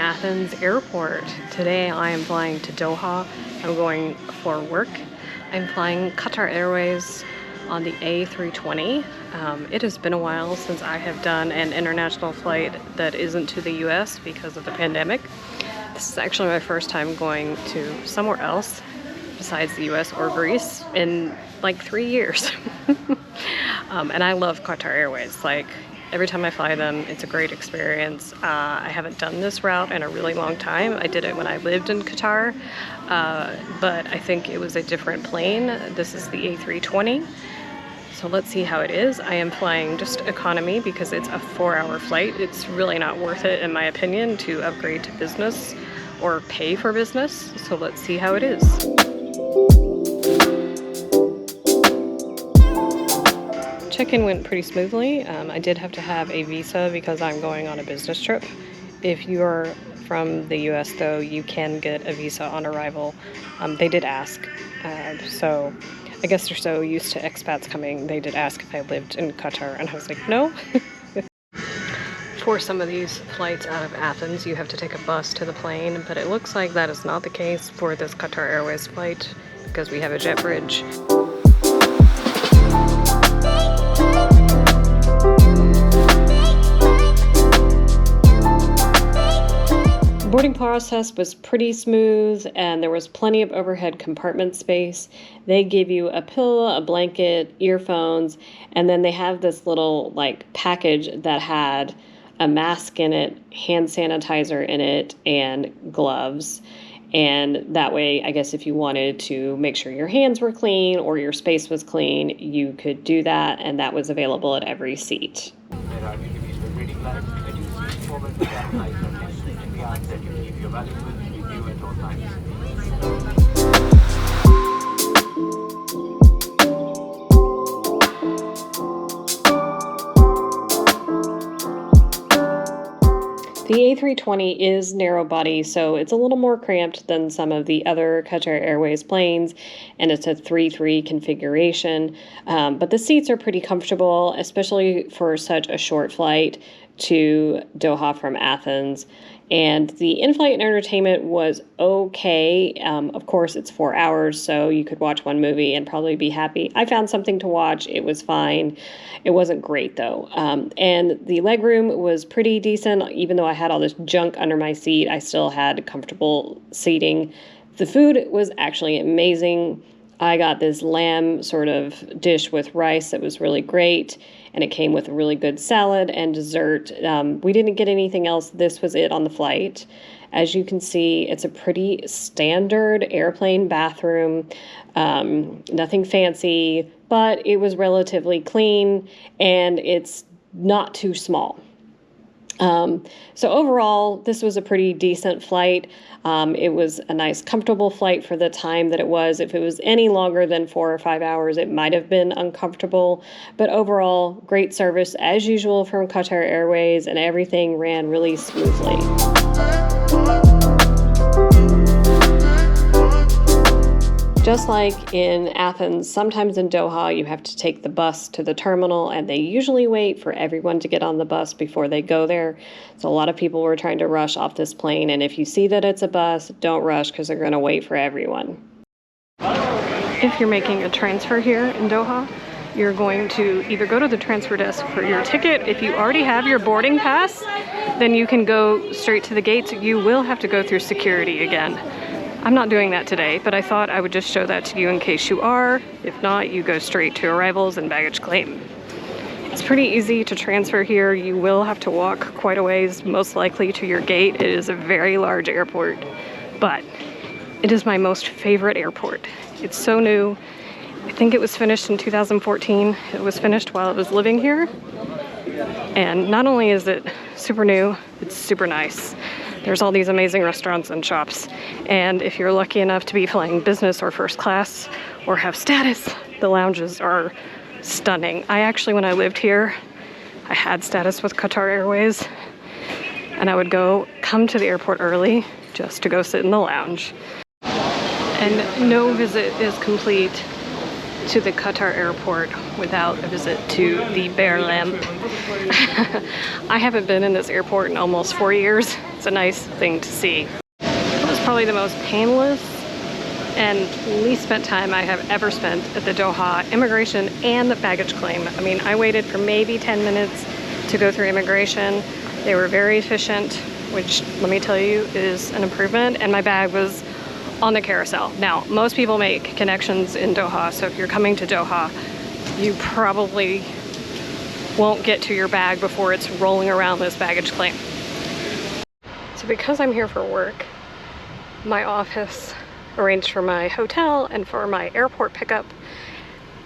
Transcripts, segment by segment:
Athens airport. Today I am flying to Doha. I'm going for work. I'm flying Qatar Airways on the A320. It has been a while since I have done an international flight that isn't to the US because of the pandemic. This is actually my first time going to somewhere else besides the US or Greece in like 3 years. And I love Qatar Airways. Like, every time I fly them, it's a great experience. I haven't done this route in a really long time. I did it when I lived in Qatar, but I think it was a different plane. This is the A320. So let's see how it is. I am flying just economy because it's a 4-hour flight. It's really not worth it, in my opinion, to upgrade to business or pay for business. So let's see how it is. Check-in went pretty smoothly. I did have to have a visa because I'm going on a business trip. If you are from the US though, you can get a visa on arrival. They did ask, so I guess they're so used to expats coming, they did ask if I lived in Qatar, and I was like, no. For some of these flights out of Athens, you have to take a bus to the plane, but it looks like that is not the case for this Qatar Airways flight because we have a jet bridge. Boarding process was pretty smooth and there was plenty of overhead compartment space. They give you a pillow, a blanket, earphones, and then they have this little like package that had a mask in it, hand sanitizer in it, and gloves. And that way, I guess if you wanted to make sure your hands were clean or your space was clean, you could do that, and that was available at every seat. That you keep your valuables with you at all times. The A320 is narrow body, so it's a little more cramped than some of the other Qatar Airways planes, and it's a 3-3 configuration. But the seats are pretty comfortable, especially for such a short flight to Doha from Athens. And the in-flight entertainment was okay. Of course, it's 4 hours, so you could watch one movie and probably be happy. I found something to watch. It was fine. It wasn't great, though. And the legroom was pretty decent. Even though I had all this junk under my seat, I still had comfortable seating. The food was actually amazing. I got this lamb sort of dish with rice that was really great, and it came with a really good salad and dessert. We didn't get anything else. This was it on the flight. As you can see, it's a pretty standard airplane bathroom, nothing fancy, but it was relatively clean, and it's not too small. So overall, this was a pretty decent flight. It was a nice, comfortable flight for the time that it was. If it was any longer than 4 or 5 hours, it might have been uncomfortable. But overall, great service as usual from Qatar Airways, and everything ran really smoothly. Just like in Athens, sometimes in Doha, you have to take the bus to the terminal, and they usually wait for everyone to get on the bus before they go there. So a lot of people were trying to rush off this plane, and if you see that it's a bus, don't rush because they're going to wait for everyone. If you're making a transfer here in Doha, you're going to either go to the transfer desk for your ticket. If you already have your boarding pass, then you can go straight to the gates. You will have to go through security again. I'm not doing that today, but I thought I would just show that to you in case you are. If not, you go straight to arrivals and baggage claim. It's pretty easy to transfer here. You will have to walk quite a ways, most likely to your gate. It is a very large airport, but it is my most favorite airport. It's so new. I think it was finished in 2014. It was finished while I was living here. And not only is it super new, it's super nice. There's all these amazing restaurants and shops. And if you're lucky enough to be flying business or first class or have status, the lounges are stunning. I actually, when I lived here, I had status with Qatar Airways, and I would come to the airport early just to go sit in the lounge. And no visit is complete to the Qatar airport without a visit to the Bear Lamp. I haven't been in this airport in almost 4 years. It's a nice thing to see. It was probably the most painless and least spent time I have ever spent at the Doha immigration and the baggage claim. I mean, I waited for maybe 10 minutes to go through immigration. They were very efficient, which let me tell you is an improvement, and my bag was on the carousel. Now, most people make connections in Doha, so if you're coming to Doha, you probably won't get to your bag before it's rolling around this baggage claim. So because I'm here for work, my office arranged for my hotel and for my airport pickup,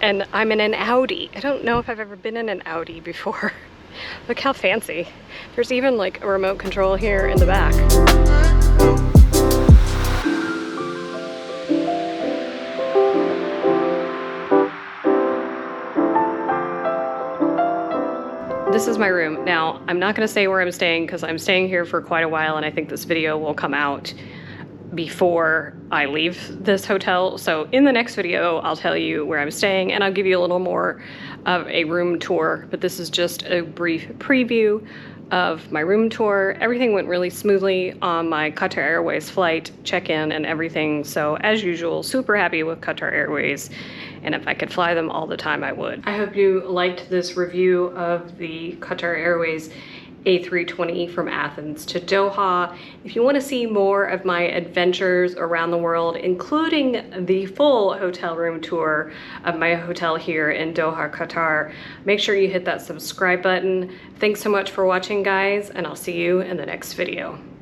and I'm in an Audi. I don't know if I've ever been in an Audi before. Look how fancy. There's even like a remote control here in the back. This is my room. Now, I'm not gonna say where I'm staying because I'm staying here for quite a while, and I think this video will come out before I leave this hotel. So in the next video, I'll tell you where I'm staying, and I'll give you a little more of a room tour, but this is just a brief preview of my room tour. Everything went really smoothly on my Qatar Airways flight, check-in and everything. So as usual, super happy with Qatar Airways. And if I could fly them all the time, I would. I hope you liked this review of the Qatar Airways A320 from Athens to Doha. If you want to see more of my adventures around the world, including the full hotel room tour of my hotel here in Doha, Qatar, make sure you hit that subscribe button. Thanks so much for watching, guys, and I'll see you in the next video.